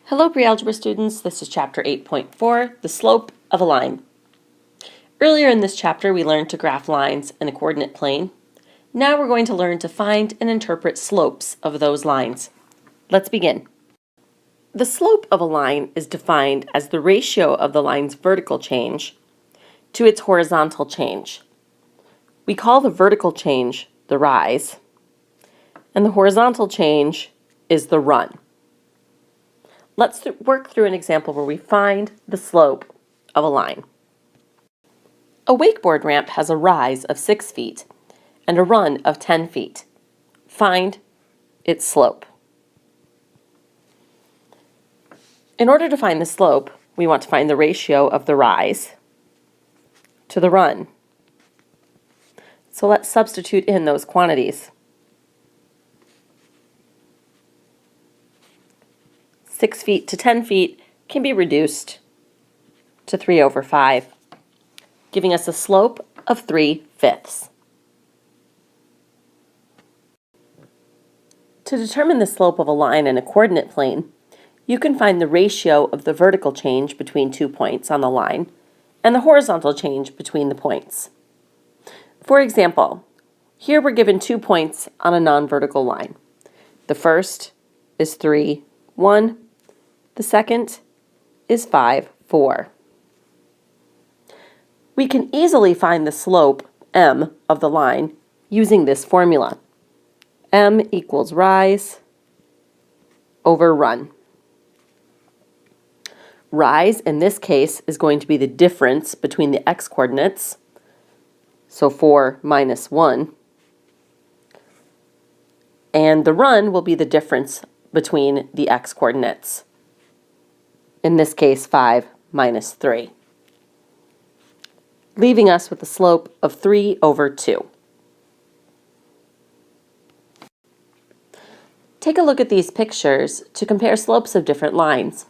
Hello Pre-Algebra students, this is chapter 8.4, the slope of a line. Earlier in this chapter we learned to graph lines in a coordinate plane. Now we're going to learn to find and interpret slopes of those lines. Let's begin. The slope of a line is defined as the ratio of the line's vertical change to its horizontal change. We call the vertical change the rise, and the horizontal change is the run. Let's work through an example where we find the slope of a line. A wakeboard ramp has a rise of 6 feet and a run of 10 feet. Find its slope. In order to find the slope, we want to find the ratio of the rise to the run. So let's substitute in those quantities. 6 feet to 10 feet can be reduced to 3/5, giving us a slope of 3/5. To determine the slope of a line in a coordinate plane, you can find the ratio of the vertical change between 2 points on the line and the horizontal change between the points. For example, here we're given 2 points on a non-vertical line. The first is 3, 1. The second is 5, 4. We can easily find the slope, m, of the line using this formula. M equals rise over run. Rise, in this case, is going to be the difference between the x-coordinates, so 4 minus 1, and the run will be the difference between the x-coordinates. In this case, 5 minus 3, leaving us with a slope of 3/2. Take a look at these pictures to compare slopes of different lines.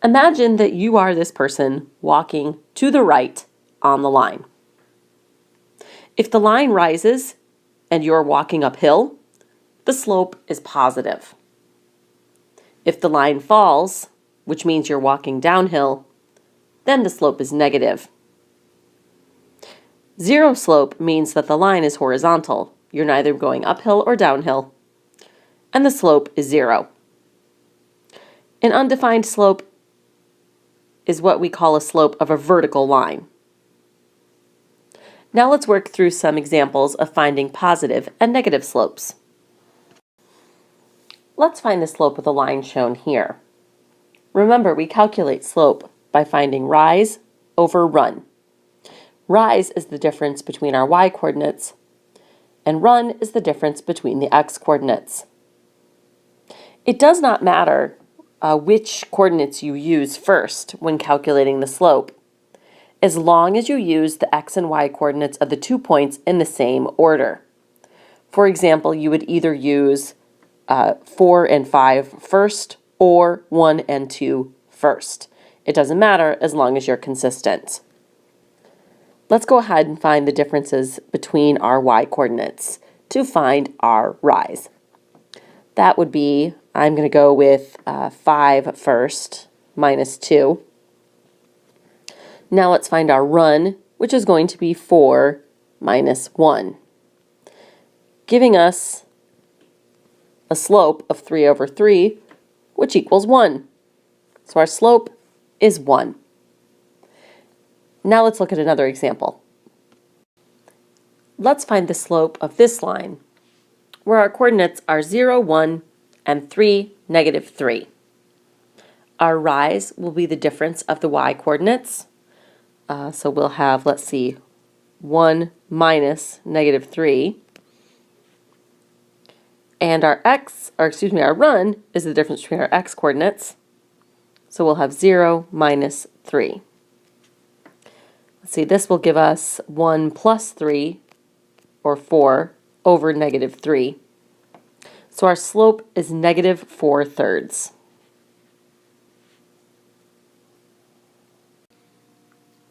Imagine that you are this person walking to the right on the line. If the line rises and you're walking uphill, the slope is positive. If the line falls, which means you're walking downhill, then the slope is negative. Zero slope means that the line is horizontal. You're neither going uphill or downhill, and the slope is 0. An undefined slope is what we call a slope of a vertical line. Now let's work through some examples of finding positive and negative slopes. Let's find the slope of the line shown here. Remember, we calculate slope by finding rise over run. Rise is the difference between our y-coordinates, and run is the difference between the x-coordinates. It does not matter which coordinates you use first when calculating the slope, as long as you use the x and y coordinates of the 2 points in the same order. For example, you would either use 4 and 5 first, or 1 and 2 first. It doesn't matter as long as you're consistent. Let's go ahead and find the differences between our y-coordinates to find our rise. That would be, I'm going to go with 5 first, minus 2. Now let's find our run, which is going to be 4 minus 1, giving us a slope of 3/3, which equals 1. So our slope is 1. Now let's look at another example. Let's find the slope of this line, where our coordinates are 0, 1, and 3, -3. Our rise will be the difference of the y-coordinates. So we'll have, let's see, 1 minus -3. And our run is the difference between our x-coordinates. So we'll have 0 minus 3. Let's see, this will give us 1 plus 3, or 4, over -3. So our slope is -4/3.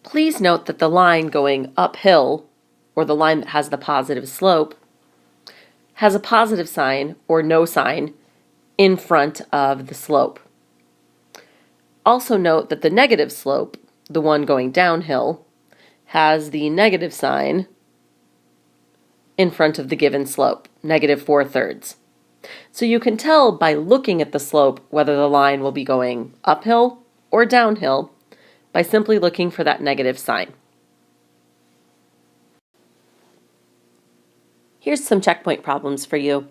Please note that the line going uphill, or the line that has the positive slope, has a positive sign or no sign in front of the slope. Also note that the negative slope, the one going downhill, has the negative sign in front of the given slope, -4/3. So you can tell by looking at the slope whether the line will be going uphill or downhill by simply looking for that negative sign. Here's some checkpoint problems for you.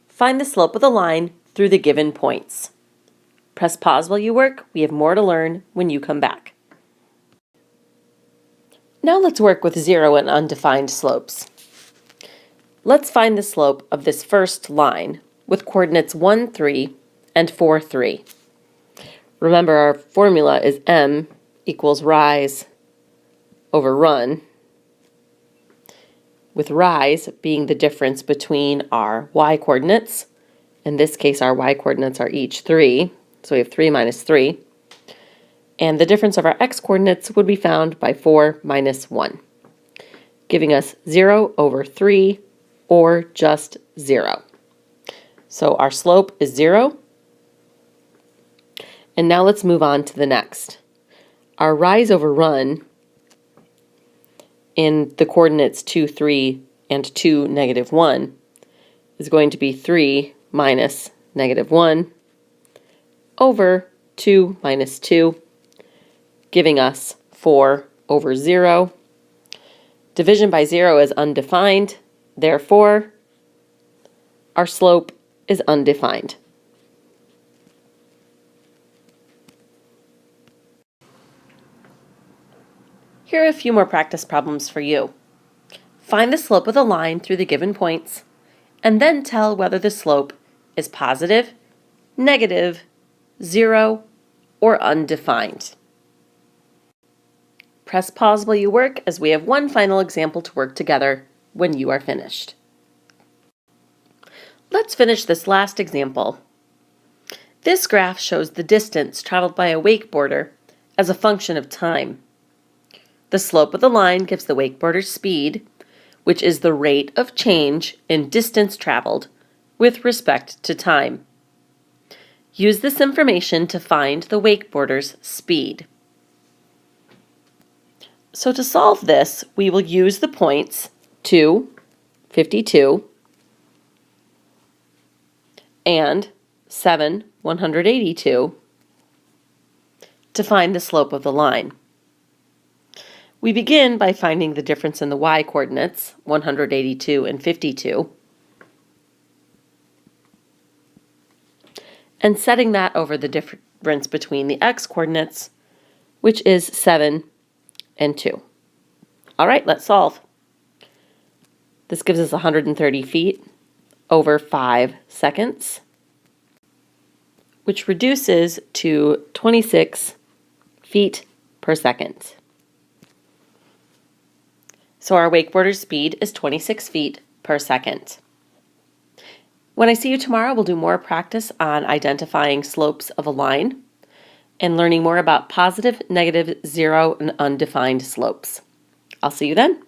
Find the slope of the line through the given points. Press pause while you work. We have more to learn when you come back. Now let's work with zero and undefined slopes. Let's find the slope of this first line with coordinates 1, 3, and 4, 3. Remember, our formula is m equals rise over run, with rise being the difference between our y-coordinates. In this case, our y-coordinates are each 3, so we have 3 minus 3. And the difference of our x-coordinates would be found by 4 minus 1, giving us 0 over 3, or just 0. So our slope is 0. And now let's move on to the next. Our rise over run in the coordinates 2, 3, and 2, -1 is going to be 3 minus -1 over 2 minus 2, giving us 4 over 0. Division by 0 is undefined, therefore our slope is undefined. Here are a few more practice problems for you. Find the slope of the line through the given points, and then tell whether the slope is positive, negative, 0, or undefined. Press pause while you work, as we have one final example to work together when you are finished. Let's finish this last example. This graph shows the distance traveled by a wakeboarder as a function of time. The slope of the line gives the wakeboarder's speed, which is the rate of change in distance traveled with respect to time. Use this information to find the wakeboarder's speed. So to solve this, we will use the points 2, 52, and 7, 182 to find the slope of the line. We begin by finding the difference in the y-coordinates, 182 and 52, and setting that over the difference between the x-coordinates, which is 7 and 2. All right, let's solve. This gives us 130 feet over 5 seconds, which reduces to 26 feet per second. So our wakeboarder's speed is 26 feet per second. When I see you tomorrow, we'll do more practice on identifying slopes of a line and learning more about positive, negative, 0, and undefined slopes. I'll see you then.